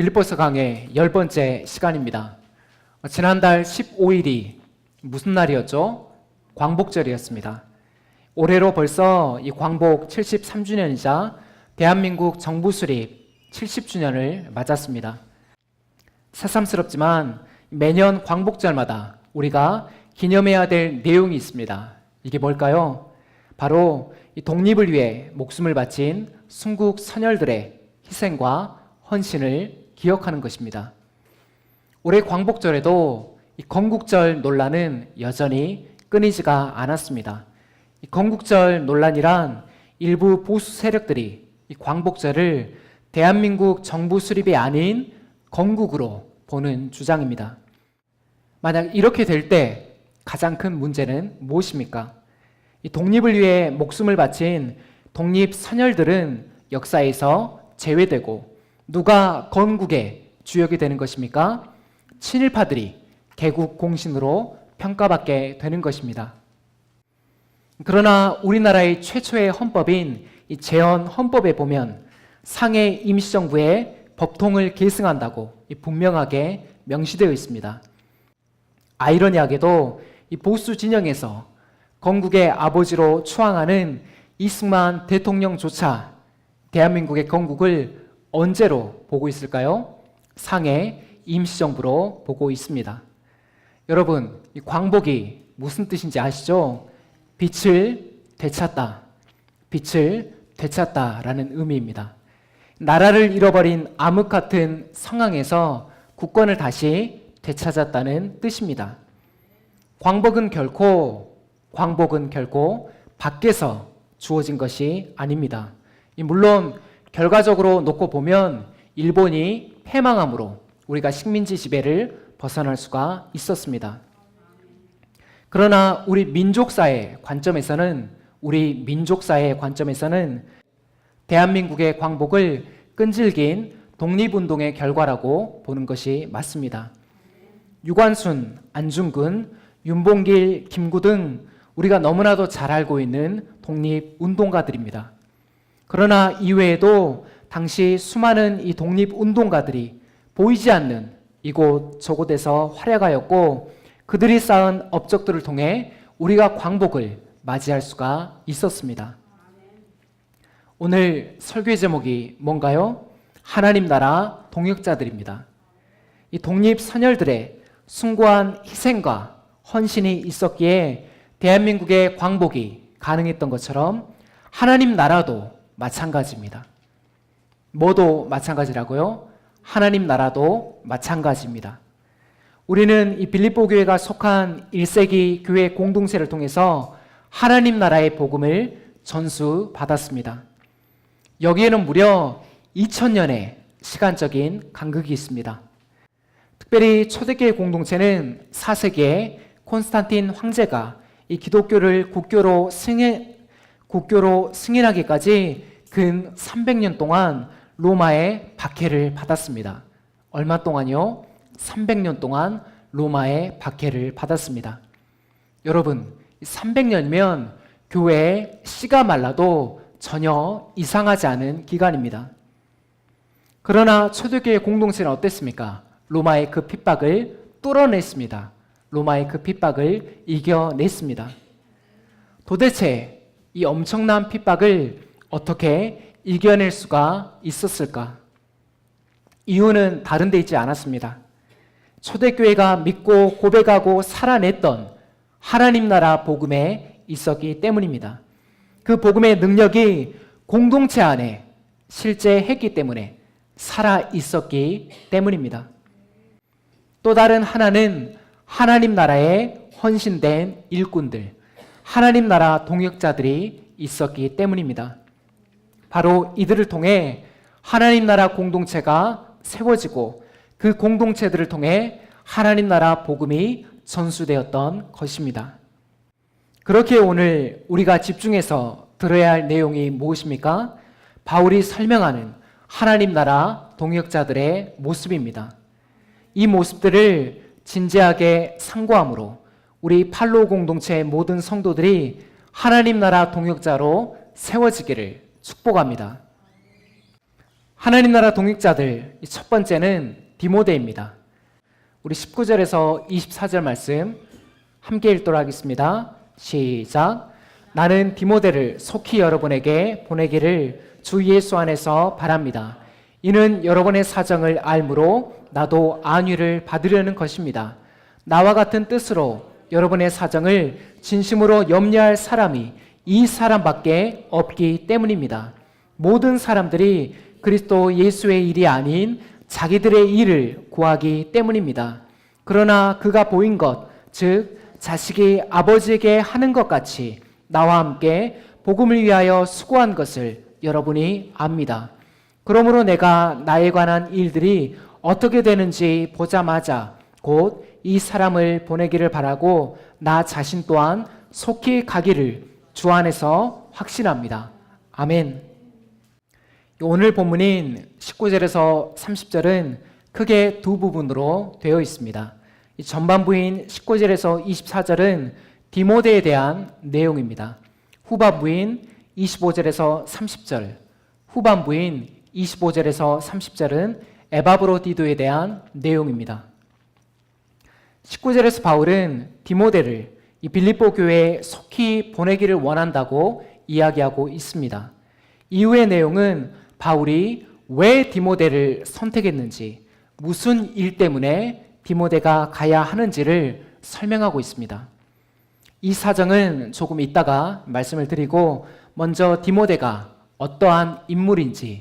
빌립보서 강의 10번째 시간입니다. 지난달 15일이 무슨 날이었죠? 광복절이었습니다. 올해로 벌써 이 광복 73주년이자 대한민국 정부 수립 70주년을 맞았습니다. 새삼스럽지만 매년 광복절마다 우리가 기념해야 될 내용이 있습니다. 이게 뭘까요? 바로 이 독립을 위해 목숨을 바친 순국 선열들의 희생과 헌신을 기억하는 것입니다. 올해 광복절에도 이 건국절 논란은 여전히 끊이지가 않았습니다. 이 건국절 논란이란 일부 보수 세력들이 이 광복절을 대한민국 정부 수립이 아닌 건국으로 보는 주장입니다. 만약 이렇게 될 때 가장 큰 문제는 무엇입니까? 이 독립을 위해 목숨을 바친 독립 선열들은 역사에서 제외되고 누가 건국의 주역이 되는 것입니까? 친일파들이 개국 공신으로 평가받게 되는 것입니다. 그러나 우리나라의 최초의 헌법인 이 제헌 헌법에 보면 상해 임시정부의 법통을 계승한다고 분명하게 명시되어 있습니다. 아이러니하게도 이 보수 진영에서 건국의 아버지로 추앙하는 이승만 대통령조차 대한민국의 건국을 언제로 보고 있을까요? 상해 임시정부로 보고 있습니다. 여러분, 이 광복이 무슨 뜻인지 아시죠? 빛을 되찾다, 빛을 되찾다라는 의미입니다. 나라를 잃어버린 암흑 같은 상황에서 국권을 다시 되찾았다는 뜻입니다. 광복은 결코 밖에서 주어진 것이 아닙니다. 물론 결과적으로 놓고 보면 일본이 패망함으로 우리가 식민지 지배를 벗어날 수가 있었습니다. 그러나 우리 민족사의 관점에서는 대한민국의 광복을 끈질긴 독립운동의 결과라고 보는 것이 맞습니다. 유관순, 안중근, 윤봉길, 김구 등 우리가 너무나도 잘 알고 있는 독립운동가들입니다. 그러나 이외에도 당시 수많은 이 독립운동가들이 보이지 않는 이곳 저곳에서 활약하였고 그들이 쌓은 업적들을 통해 우리가 광복을 맞이할 수가 있었습니다. 오늘 설교의 제목이 뭔가요? 하나님 나라 동역자들입니다. 이 독립 선열들의 숭고한 희생과 헌신이 있었기에 대한민국의 광복이 가능했던 것처럼 하나님 나라도 마찬가지입니다. 뭐도 마찬가지라고요? 하나님 나라도 마찬가지입니다. 우리는 이 빌립보 교회가 속한 1세기 교회 공동체를 통해서 하나님 나라의 복음을 전수받았습니다. 여기에는 무려 2000년의 시간적인 간극이 있습니다. 특별히 초대교회 공동체는 4세기에 콘스탄틴 황제가 이 기독교를 국교로 승인하기까지 근 300년 동안 로마의 박해를 받았습니다. 얼마 동안요? 300년 동안 로마의 박해를 받았습니다. 여러분, 300년이면 교회에 씨가 말라도 전혀 이상하지 않은 기간입니다. 그러나 초대교회 공동체는 어땠습니까? 로마의 그 핍박을 뚫어냈습니다. 로마의 그 핍박을 이겨냈습니다. 도대체 이 엄청난 핍박을 어떻게 이겨낼 수가 있었을까? 이유는 다른 데 있지 않았습니다. 초대교회가 믿고 고백하고 살아냈던 하나님 나라 복음에 있었기 때문입니다. 그 복음의 능력이 공동체 안에 실제 했기 때문에 살아 있었기 때문입니다. 또 다른 하나는 하나님 나라에 헌신된 일꾼들, 하나님 나라 동역자들이 있었기 때문입니다. 바로 이들을 통해 하나님 나라 공동체가 세워지고 그 공동체들을 통해 하나님 나라 복음이 전수되었던 것입니다. 그렇게 오늘 우리가 집중해서 들어야 할 내용이 무엇입니까? 바울이 설명하는 하나님 나라 동역자들의 모습입니다. 이 모습들을 진지하게 상고함으로 우리 팔로 공동체의 모든 성도들이 하나님 나라 동역자로 세워지기를 축복합니다. 하나님 나라 동역자들 첫 번째는 디모데입니다. 우리 19절에서 24절 말씀 함께 읽도록 하겠습니다. 시작. 나는 디모데를 속히 여러분에게 보내기를 주 예수 안에서 바랍니다. 이는 여러분의 사정을 알므로 나도 안위를 받으려는 것입니다. 나와 같은 뜻으로 여러분의 사정을 진심으로 염려할 사람이 이 사람밖에 없기 때문입니다. 모든 사람들이 그리스도 예수의 일이 아닌 자기들의 일을 구하기 때문입니다. 그러나 그가 보인 것, 즉 자식이 아버지에게 하는 것 같이 나와 함께 복음을 위하여 수고한 것을 여러분이 압니다. 그러므로 내가 나에 관한 일들이 어떻게 되는지 보자마자 곧 이 사람을 보내기를 바라고 나 자신 또한 속히 가기를 주 안에서 확신합니다. 아멘. 오늘 본문인 19절에서 30절은 크게 두 부분으로 되어 있습니다. 전반부인 19절에서 24절은 디모데에 대한 내용입니다. 후반부인 25절에서 30절, 후반부인 25절에서 30절은 에바브로디도에 대한 내용입니다. 19절에서 바울은 디모데를 이 빌립보 교회에 속히 보내기를 원한다고 이야기하고 있습니다. 이후의 내용은 바울이 왜 디모데를 선택했는지, 무슨 일 때문에 디모데가 가야 하는지를 설명하고 있습니다. 이 사정은 조금 이따가 말씀을 드리고 먼저 디모데가 어떠한 인물인지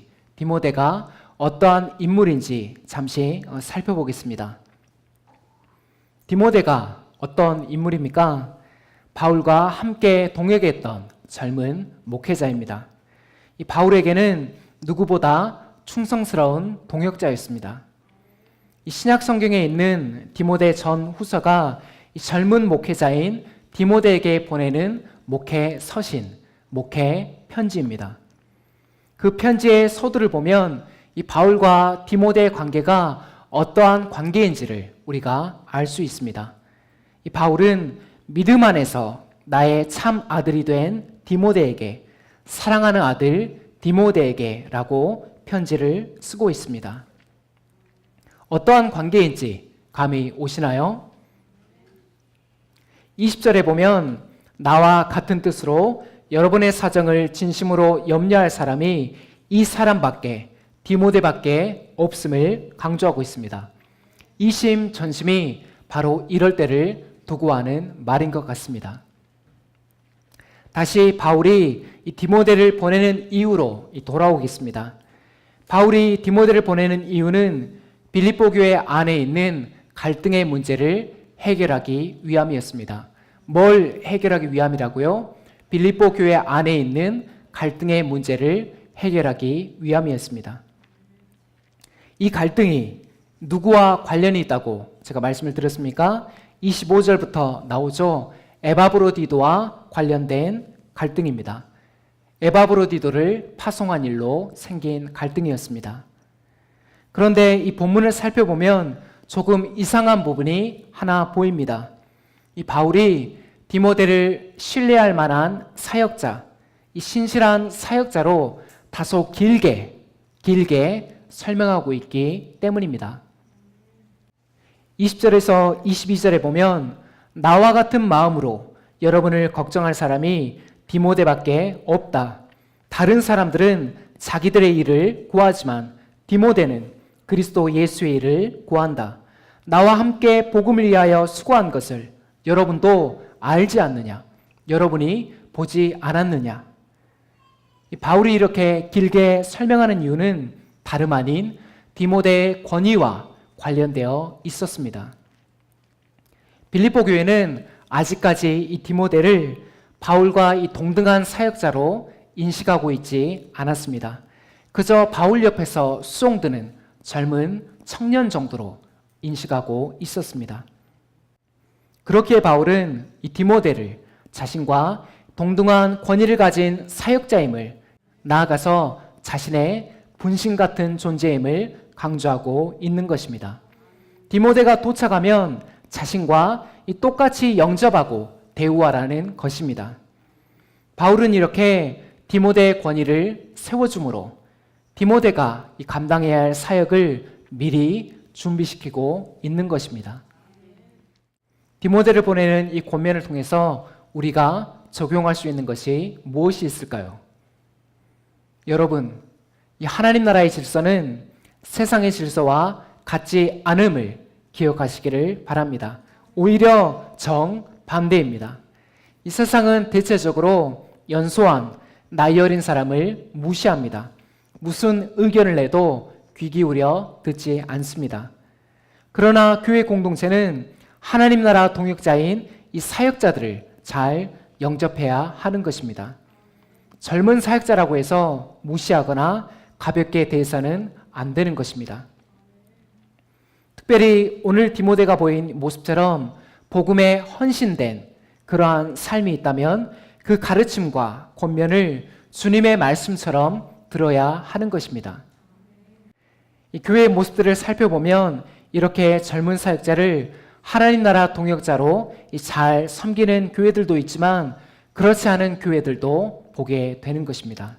잠시 살펴보겠습니다. 디모데가 어떤 인물입니까? 바울과 함께 동역했던 젊은 목회자입니다. 이 바울에게는 누구보다 충성스러운 동역자였습니다. 이 신약 성경에 있는 디모데 전 후서가 이 젊은 목회자인 디모데에게 보내는 목회 서신, 목회 편지입니다. 그 편지의 서두를 보면 이 바울과 디모데의 관계가 어떠한 관계인지를 우리가 알 수 있습니다. 이 바울은 믿음 안에서 나의 참 아들이 된 디모데에게, 사랑하는 아들 디모데에게 라고 편지를 쓰고 있습니다. 어떠한 관계인지 감이 오시나요? 20절에 보면 나와 같은 뜻으로 여러분의 사정을 진심으로 염려할 사람이 이 사람밖에, 디모데밖에 없음을 강조하고 있습니다. 이심전심이 바로 이럴 때를 두고 하는 말인 것 같습니다. 다시 바울이 이 디모데를 보내는 이유로 돌아오겠습니다. 바울이 디모데를 보내는 이유는 빌립보 교회 안에 있는 갈등의 문제를 해결하기 위함이었습니다. 뭘 해결하기 위함이라고요? 빌립보 교회 안에 있는 갈등의 문제를 해결하기 위함이었습니다. 이 갈등이 누구와 관련이 있다고 제가 말씀을 드렸습니까? 25절부터 나오죠. 에바브로디도와 관련된 갈등입니다. 에바브로디도를 파송한 일로 생긴 갈등이었습니다. 그런데 이 본문을 살펴보면 조금 이상한 부분이 하나 보입니다. 이 바울이 디모데를 신뢰할 만한 사역자, 이 신실한 사역자로 다소 길게 설명하고 있기 때문입니다. 20절에서 22절에 보면 나와 같은 마음으로 여러분을 걱정할 사람이 디모데밖에 없다. 다른 사람들은 자기들의 일을 구하지만 디모데는 그리스도 예수의 일을 구한다. 나와 함께 복음을 위하여 수고한 것을 여러분도 알지 않느냐? 여러분이 보지 않았느냐? 바울이 이렇게 길게 설명하는 이유는 다름 아닌 디모데의 권위와 관련되어 있었습니다. 빌립보 교회는 아직까지 이 디모데를 바울과 이 동등한 사역자로 인식하고 있지 않았습니다. 그저 바울 옆에서 수종드는 젊은 청년 정도로 인식하고 있었습니다. 그렇기에 바울은 이 디모데를 자신과 동등한 권위를 가진 사역자임을, 나아가서 자신의 분신 같은 존재임을 강조하고 있는 것입니다. 디모데가 도착하면 자신과 똑같이 영접하고 대우하라는 것입니다. 바울은 이렇게 디모데의 권위를 세워줌으로 디모데가 이 감당해야 할 사역을 미리 준비시키고 있는 것입니다. 디모데를 보내는 이 권면을 통해서 우리가 적용할 수 있는 것이 무엇이 있을까요? 여러분, 이 하나님 나라의 질서는 세상의 질서와 같지 않음을 기억하시기를 바랍니다. 오히려 정반대입니다. 이 세상은 대체적으로 연소한 나이 어린 사람을 무시합니다. 무슨 의견을 내도 귀 기울여 듣지 않습니다. 그러나 교회 공동체는 하나님 나라 동역자인 이 사역자들을 잘 영접해야 하는 것입니다. 젊은 사역자라고 해서 무시하거나 가볍게 대해서는 안 되는 것입니다. 특별히 오늘 디모데가 보인 모습처럼 복음에 헌신된 그러한 삶이 있다면 그 가르침과 권면을 주님의 말씀처럼 들어야 하는 것입니다. 이 교회의 모습들을 살펴보면 이렇게 젊은 사역자를 하나님 나라 동역자로 잘 섬기는 교회들도 있지만 그렇지 않은 교회들도 보게 되는 것입니다.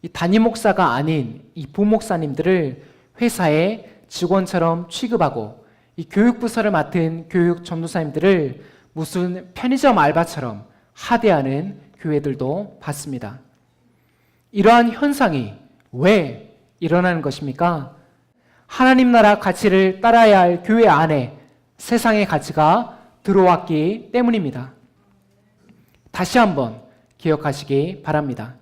이 담임 목사가 아닌 이 부목사님들을 회사의 직원처럼 취급하고 이 교육부서를 맡은 교육 전도사님들을 무슨 편의점 알바처럼 하대하는 교회들도 봤습니다. 이러한 현상이 왜 일어나는 것입니까? 하나님 나라 가치를 따라야 할 교회 안에 세상의 가치가 들어왔기 때문입니다. 다시 한번 기억하시기 바랍니다.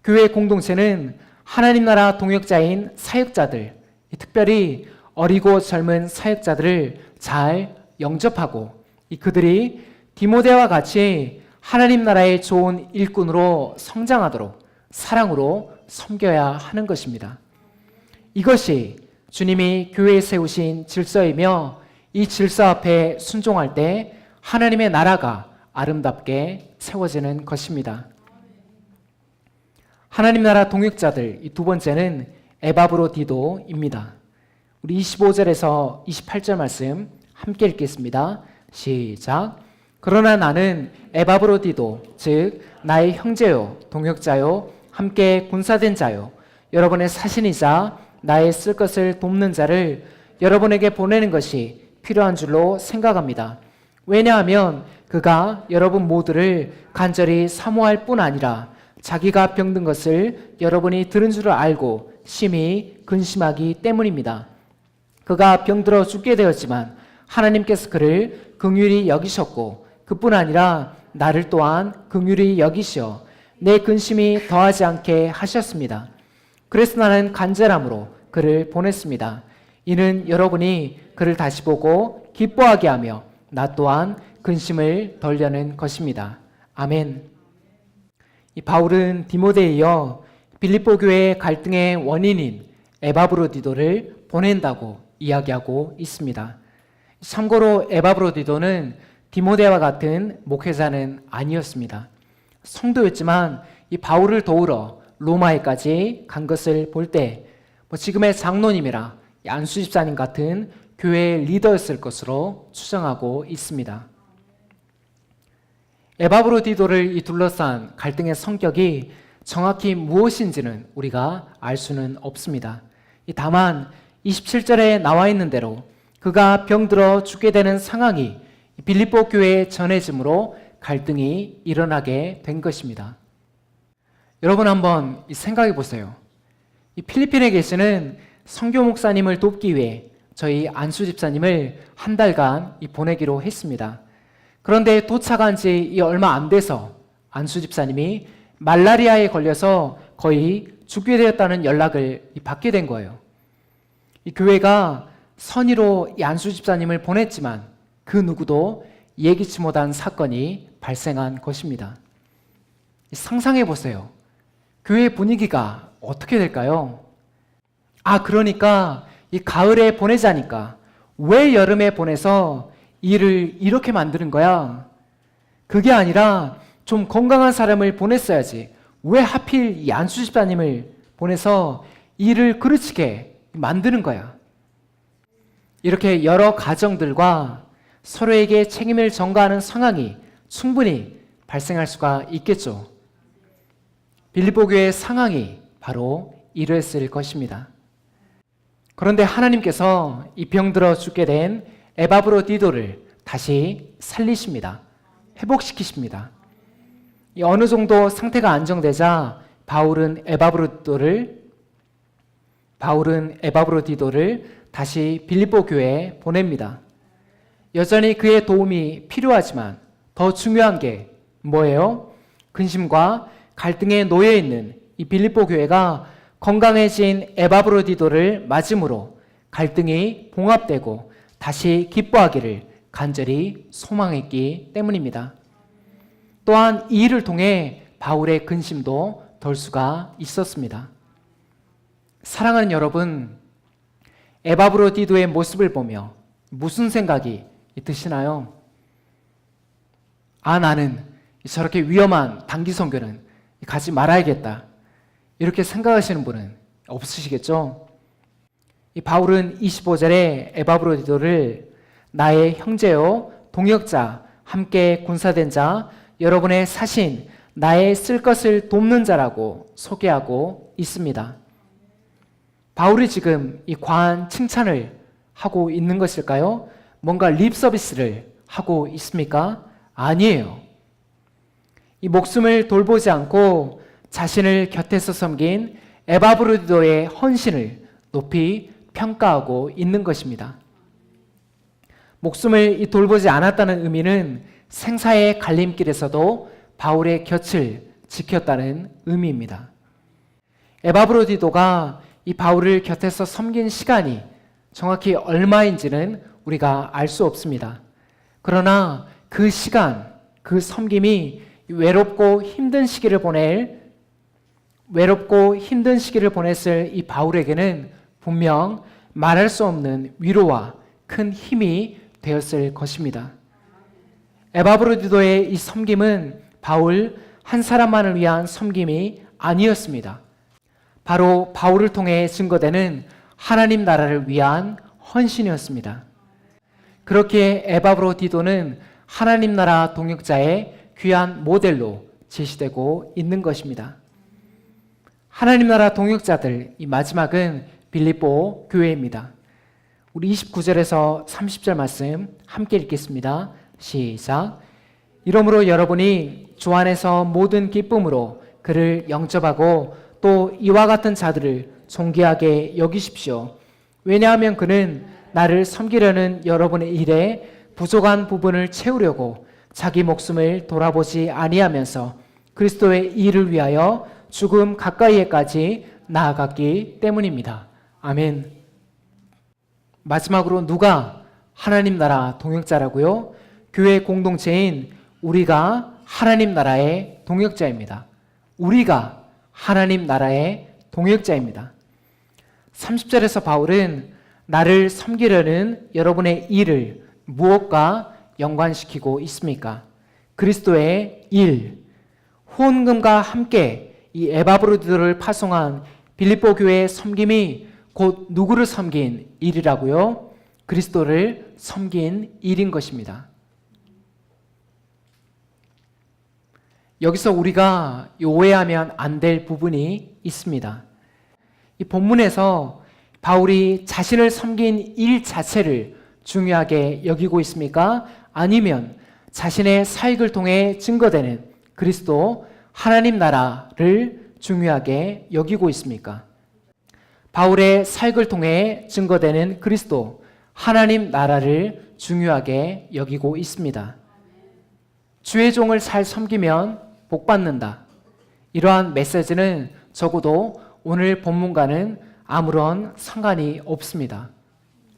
교회 공동체는 하나님 나라 동역자인 사역자들, 특별히 어리고 젊은 사역자들을 잘 영접하고 그들이 디모데와 같이 하나님 나라의 좋은 일꾼으로 성장하도록 사랑으로 섬겨야 하는 것입니다. 이것이 주님이 교회에 세우신 질서이며 이 질서 앞에 순종할 때 하나님의 나라가 아름답게 세워지는 것입니다. 하나님 나라 동역자들 이 두 번째는 에바브로디도입니다. 우리 25절에서 28절 말씀 함께 읽겠습니다. 시작. 그러나 나는 에바브로디도 즉 나의 형제요 동역자요 함께 군사된 자요 여러분의 사신이자 나의 쓸 것을 돕는 자를 여러분에게 보내는 것이 필요한 줄로 생각합니다. 왜냐하면 그가 여러분 모두를 간절히 사모할 뿐 아니라 자기가 병든 것을 여러분이 들은 줄 알고 심히 근심하기 때문입니다. 그가 병들어 죽게 되었지만 하나님께서 그를 긍휼히 여기셨고 그뿐 아니라 나를 또한 긍휼히 여기시어 내 근심이 더하지 않게 하셨습니다. 그래서 나는 간절함으로 그를 보냈습니다. 이는 여러분이 그를 다시 보고 기뻐하게 하며 나 또한 근심을 덜려는 것입니다. 아멘. 이 바울은 디모데에 이어 빌립보 교회의 갈등의 원인인 에바브로디도를 보낸다고 이야기하고 있습니다. 참고로 에바브로디도는 디모데와 같은 목회자는 아니었습니다. 성도였지만 이 바울을 도우러 로마에까지 간 것을 볼 때 지금의 장로님이라 안수 집사님 같은 교회의 리더였을 것으로 추정하고 있습니다. 에바브로디도를 둘러싼 갈등의 성격이 정확히 무엇인지는 우리가 알 수는 없습니다. 다만 27절에 나와 있는 대로 그가 병들어 죽게 되는 상황이 빌립보 교회에 전해짐으로 갈등이 일어나게 된 것입니다. 여러분 한번 생각해 보세요. 이 필리핀에 계시는 선교 목사님을 돕기 위해 저희 안수 집사님을 한 달간 보내기로 했습니다. 그런데 도착한 지 얼마 안 돼서 안수 집사님이 말라리아에 걸려서 거의 죽게 되었다는 연락을 받게 된 거예요. 이 교회가 선의로 이 안수 집사님을 보냈지만 그 누구도 예기치 못한 사건이 발생한 것입니다. 상상해 보세요. 교회 분위기가 어떻게 될까요? 그러니까 이 가을에 보내자니까 왜 여름에 보내서 일을 이렇게 만드는 거야? 그게 아니라 좀 건강한 사람을 보냈어야지. 왜 하필 이 안수 집사님을 보내서 일을 그르치게 만드는 거야? 이렇게 여러 가정들과 서로에게 책임을 전가하는 상황이 충분히 발생할 수가 있겠죠. 빌립보 교회의 상황이 바로 이르렀을 것입니다. 그런데 하나님께서 이 병들어 죽게 된 에바브로디도를 다시 살리십니다. 회복시키십니다. 어느 정도 상태가 안정되자 바울은 에바브로디도를 다시 빌립보 교회에 보냅니다. 여전히 그의 도움이 필요하지만 더 중요한 게 뭐예요? 근심과 갈등에 놓여 있는 이 빌립보 교회가 건강해진 에바브로디도를 맞음으로 갈등이 봉합되고 다시 기뻐하기를 간절히 소망했기 때문입니다. 또한 이 일을 통해 바울의 근심도 덜 수가 있었습니다. 사랑하는 여러분, 에바브로디도의 모습을 보며 무슨 생각이 드시나요? 나는 저렇게 위험한 단기 선교는 가지 말아야겠다. 이렇게 생각하시는 분은 없으시겠죠? 이 바울은 25절에 에바브로디도를 나의 형제요 동역자 함께 군사된 자 여러분의 사신 나의 쓸 것을 돕는 자라고 소개하고 있습니다. 바울이 지금 이 과한 칭찬을 하고 있는 것일까요? 뭔가 립 서비스를 하고 있습니까? 아니에요. 이 목숨을 돌보지 않고 자신을 곁에서 섬긴 에바브로디도의 헌신을 높이 평가하고 있는 것입니다. 목숨을 돌보지 않았다는 의미는 생사의 갈림길에서도 바울의 곁을 지켰다는 의미입니다. 에바브로디도가 이 바울을 곁에서 섬긴 시간이 정확히 얼마인지는 우리가 알 수 없습니다. 그러나 그 시간, 그 섬김이 외롭고 힘든 시기를 보냈을 이 바울에게는 분명 말할 수 없는 위로와 큰 힘이 되었을 것입니다. 에바브로디도의 이 섬김은 바울 한 사람만을 위한 섬김이 아니었습니다. 바로 바울을 통해 증거되는 하나님 나라를 위한 헌신이었습니다. 그렇게 에바브로디도는 하나님 나라 동역자의 귀한 모델로 제시되고 있는 것입니다. 하나님 나라 동역자들, 이 마지막은 빌립보 교회입니다. 우리 29절에서 30절 말씀 함께 읽겠습니다. 시작. 이러므로 여러분이 주 안에서 모든 기쁨으로 그를 영접하고 또 이와 같은 자들을 존귀하게 여기십시오. 왜냐하면 그는 나를 섬기려는 여러분의 일에 부족한 부분을 채우려고 자기 목숨을 돌아보지 아니하면서 그리스도의 일을 위하여 죽음 가까이에까지 나아갔기 때문입니다. 아멘. 마지막으로 누가 하나님 나라 동역자라고요? 교회 공동체인 우리가 하나님 나라의 동역자입니다. 우리가 하나님 나라의 동역자입니다. 30절에서 바울은 나를 섬기려는 여러분의 일을 무엇과 연관시키고 있습니까? 그리스도의 일, 후원금과 함께 이 에바브로디도를 파송한 빌립보 교회의 섬김이 곧 누구를 섬긴 일이라고요? 그리스도를 섬긴 일인 것입니다. 여기서 우리가 오해하면 안 될 부분이 있습니다. 이 본문에서 바울이 자신을 섬긴 일 자체를 중요하게 여기고 있습니까? 아니면 자신의 사역을 통해 증거되는 그리스도 하나님 나라를 중요하게 여기고 있습니까? 바울의 사역을 통해 증거되는 그리스도 하나님 나라를 중요하게 여기고 있습니다. 주의 종을 잘 섬기면 복 받는다. 이러한 메시지는 적어도 오늘 본문과는 아무런 상관이 없습니다.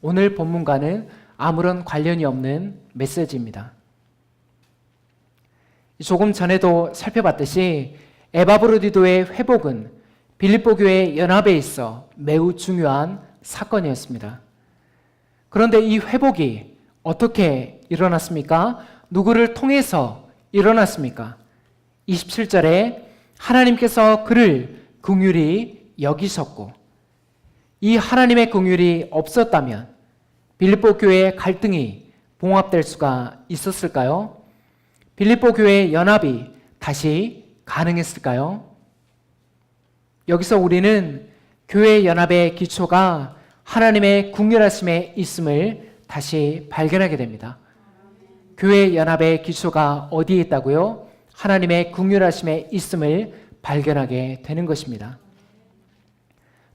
오늘 본문과는 아무런 관련이 없는 메시지입니다. 조금 전에도 살펴봤듯이 에바브로디도의 회복은 빌립보 교회 연합에 있어 매우 중요한 사건이었습니다. 그런데 이 회복이 어떻게 일어났습니까? 누구를 통해서 일어났습니까? 27절에 하나님께서 그를 긍휼히 여기셨고, 이 하나님의 긍휼이 없었다면 빌립보 교회의 갈등이 봉합될 수가 있었을까요? 빌립보 교회의 연합이 다시 가능했을까요? 여기서 우리는 교회 연합의 기초가 하나님의 국률하심에 있음을 다시 발견하게 됩니다. 교회 연합의 기초가 어디에 있다고요? 하나님의 국률하심에 있음을 발견하게 되는 것입니다.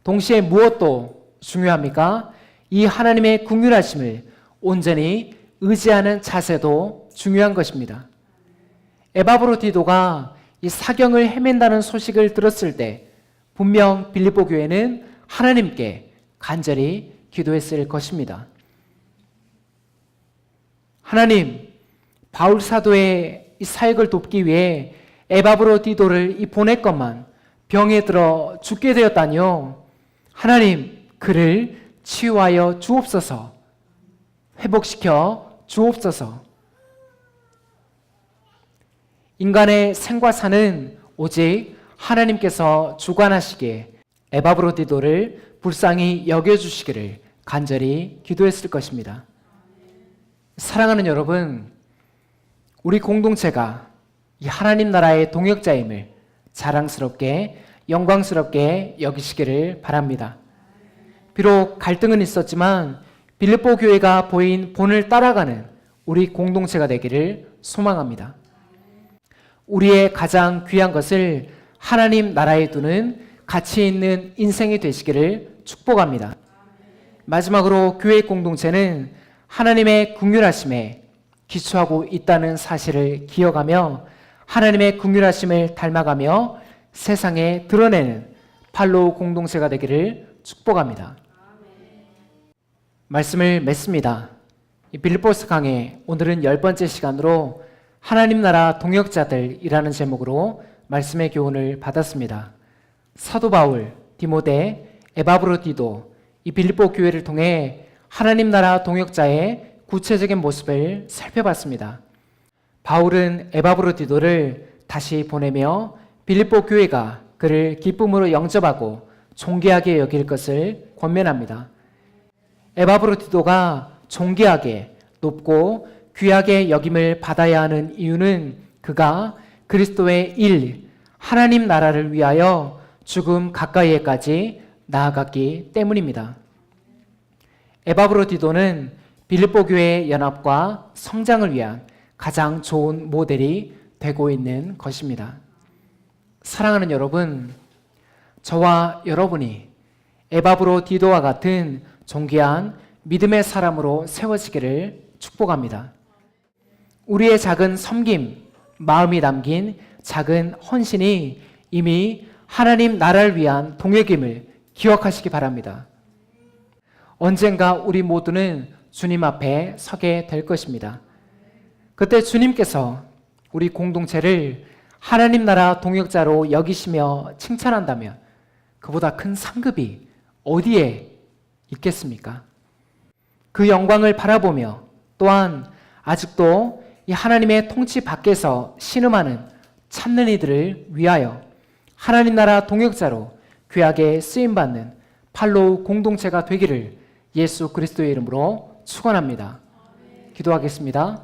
동시에 무엇도 중요합니까? 이 하나님의 국률하심을 온전히 의지하는 자세도 중요한 것입니다. 에바브로디도가 이 사경을 헤맨다는 소식을 들었을 때 분명 빌립보 교회는 하나님께 간절히 기도했을 것입니다. 하나님, 바울 사도의 이 사역을 돕기 위해 에바브로디도를 보냈건만 병에 들어 죽게 되었다니요. 하나님, 그를 치유하여 주옵소서. 회복시켜 주옵소서. 인간의 생과 사는 오직 하나님께서 주관하시기에 에바브로디도를 불쌍히 여겨주시기를 간절히 기도했을 것입니다. 사랑하는 여러분, 우리 공동체가 이 하나님 나라의 동역자임을 자랑스럽게 영광스럽게 여기시기를 바랍니다. 비록 갈등은 있었지만 빌립보 교회가 보인 본을 따라가는 우리 공동체가 되기를 소망합니다. 우리의 가장 귀한 것을 하나님 나라에 두는 가치 있는 인생이 되시기를 축복합니다. 마지막으로 교회 공동체는 하나님의 긍휼하심에 기초하고 있다는 사실을 기억하며 하나님의 긍휼하심을 닮아가며 세상에 드러내는 팔로우 공동체가 되기를 축복합니다. 말씀을 맺습니다. 빌립보스 강의 오늘은 10번째 시간으로 하나님 나라 동역자들이라는 제목으로 말씀의 교훈을 받았습니다. 사도 바울, 디모데, 에바브로디도 이 빌립보 교회를 통해 하나님 나라 동역자의 구체적인 모습을 살펴봤습니다. 바울은 에바브로디도를 다시 보내며 빌립보 교회가 그를 기쁨으로 영접하고 존귀하게 여길 것을 권면합니다. 에바브로디도가 존귀하게 높고 귀하게 여김을 받아야 하는 이유는 그가 그리스도의 일, 하나님 나라를 위하여 죽음 가까이에까지 나아갔기 때문입니다. 에바브로디도는 빌립보 교회의 연합과 성장을 위한 가장 좋은 모델이 되고 있는 것입니다. 사랑하는 여러분, 저와 여러분이 에바브로디도와 같은 존귀한 믿음의 사람으로 세워지기를 축복합니다. 우리의 작은 섬김, 마음이 담긴 작은 헌신이 이미 하나님 나라를 위한 동역임을 기억하시기 바랍니다. 언젠가 우리 모두는 주님 앞에 서게 될 것입니다. 그때 주님께서 우리 공동체를 하나님 나라 동역자로 여기시며 칭찬한다면 그보다 큰 상급이 어디에 있겠습니까? 그 영광을 바라보며 또한 아직도 이 하나님의 통치 밖에서 신음하는 참는 이들을 위하여 하나님 나라 동역자로 귀하게 쓰임받는 팔로우 공동체가 되기를 예수 그리스도의 이름으로 축원합니다. 기도하겠습니다.